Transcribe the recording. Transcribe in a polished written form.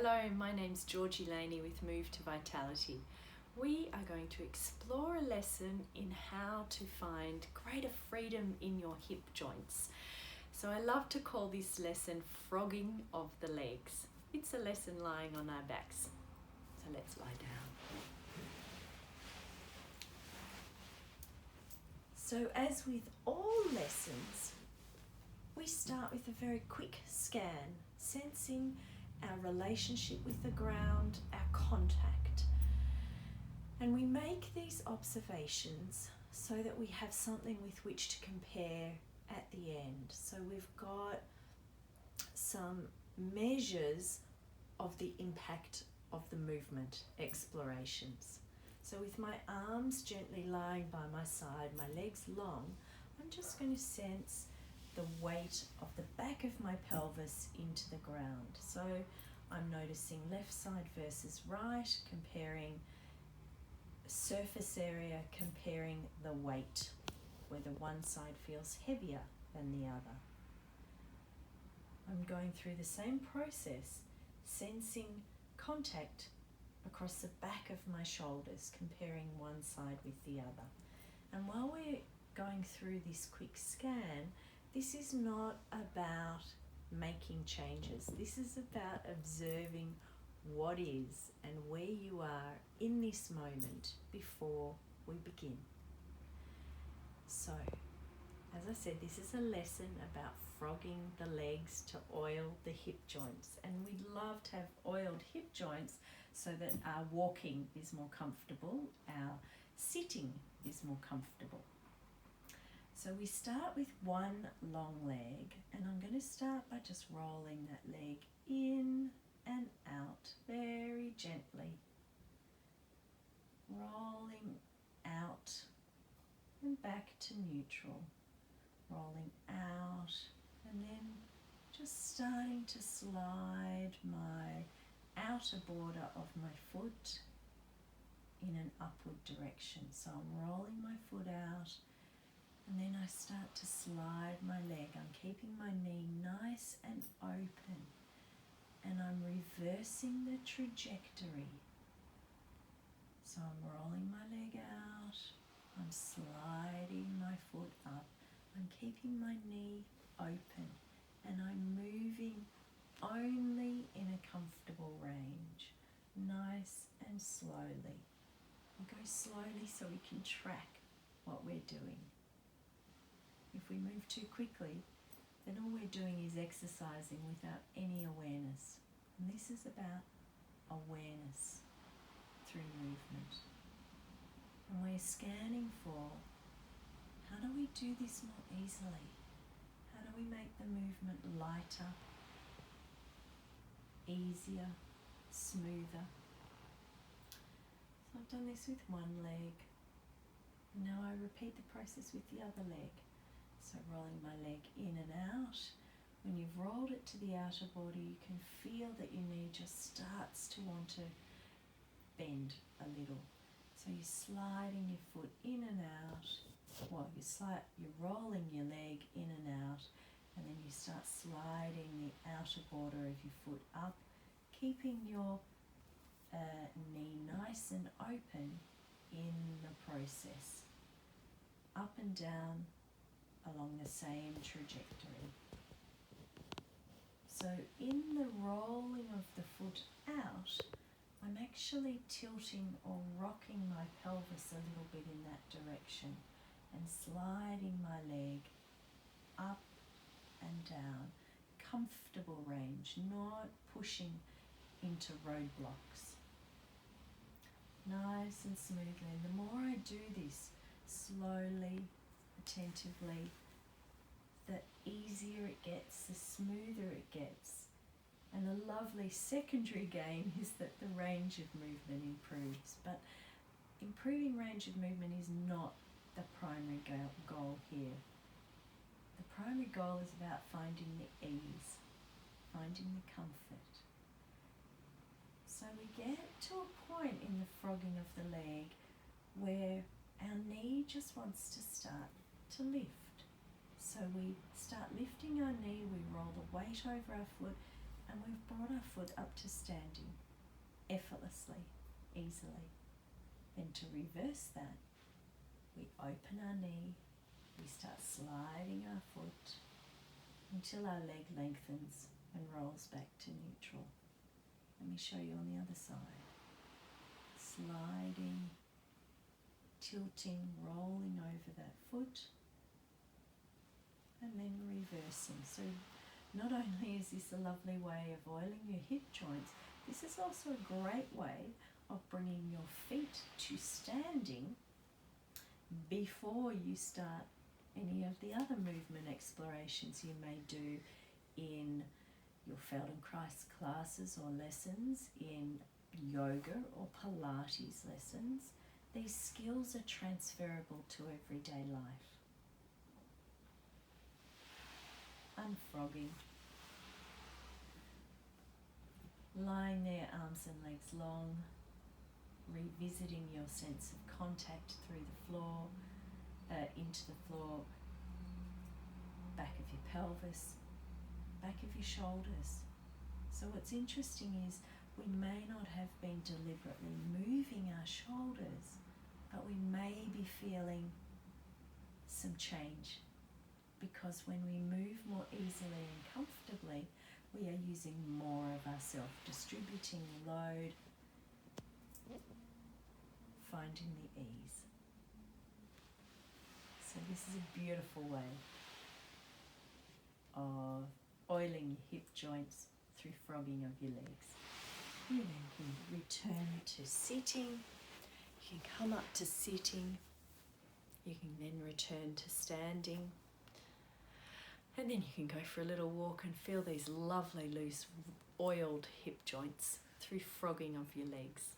Hello, my name's Georgie with Move to Vitality. We are going to explore a lesson in how to find greater freedom in your hip joints. So I love to call this lesson frogging of the legs. It's a lesson lying on our backs. So let's lie down. So as with all lessons, we start with a very quick scan, sensing our relationship with the ground, our contact. And we make these observations so that we have something with which to compare at the end. So we've got some measures of the impact of the movement explorations. So with my arms gently lying by my side, my legs long, I'm just going to sense the weight of the back of my pelvis into the ground. So I'm noticing left side versus right, comparing surface area, comparing the weight, whether one side feels heavier than the other. I'm going through the same process, sensing contact across the back of my shoulders, comparing one side with the other. And while we're going through this quick scan, this is not about making changes. This is about observing what is and where you are in this moment before we begin. So, as I said, this is a lesson about frogging the legs to oil the hip joints. And we'd love to have oiled hip joints so that our walking is more comfortable, our sitting is more comfortable. So we start with one long leg, and I'm going to start by just rolling that leg in and out very gently. Rolling out and back to neutral. Rolling out and then just starting to slide my outer border of my foot in an upward direction. So I'm rolling my foot out. And then I start to slide my leg. I'm keeping my knee nice and open. And I'm reversing the trajectory. So I'm rolling my leg out. I'm sliding my foot up. I'm keeping my knee open. And I'm moving only in a comfortable range. Nice and slowly. We'll go slowly so we can track what we're doing. If we move too quickly, then all we're doing is exercising without any awareness. And this is about awareness through movement. And we're scanning for how do we do this more easily? How do we make the movement lighter, easier, smoother? So I've done this with one leg. Now I repeat the process with the other leg. So rolling my leg in and out. When you've rolled it to the outer body, you can feel that your knee just starts to want to bend a little. So you're sliding your foot in and out. Well, you're rolling your leg in and out, and then you start sliding the outer border of your foot up, keeping your knee nice and open in the process. Up and down along the same trajectory. So in the rolling of the foot out, I'm actually tilting or rocking my pelvis a little bit in that direction and sliding my leg up and down. Comfortable range, not pushing into roadblocks. Nice and smoothly. And the more I do this slowly, attentively, the easier it gets, the smoother it gets. And a lovely secondary gain is that the range of movement improves. But improving range of movement is not the primary goal here. The primary goal is about finding the ease, finding the comfort. So we get to a point in the frogging of the leg where our knee just wants to start to lift. So we start lifting our knee, we roll the weight over our foot, And we've brought our foot up to standing effortlessly, easily. Then to reverse that, we open our knee, we start sliding our foot until our leg lengthens and rolls back to neutral. Let me show you on the other side. Sliding, tilting, rolling over that foot, and then reversing. So not only is this a lovely way of oiling your hip joints, this is also a great way of bringing your feet to standing before you start any of the other movement explorations you may do in your Feldenkrais classes or lessons, in yoga or Pilates lessons. These skills are transferable to everyday life. Unfrogging. Lying there, arms and legs long, revisiting your sense of contact through the floor, into the floor, back of your pelvis, back of your shoulders. So what's interesting is we may not have been deliberately moving our shoulders, but we may be feeling some change, because when we move more easily and comfortably, we are using more of ourself, distributing load, finding the ease. So this is a beautiful way of oiling your hip joints through frogging of your legs. You then can return to sitting. You can come up to sitting. You can then return to standing. And then you can go for a little walk and feel these lovely loose oiled hip joints through frogging of your legs.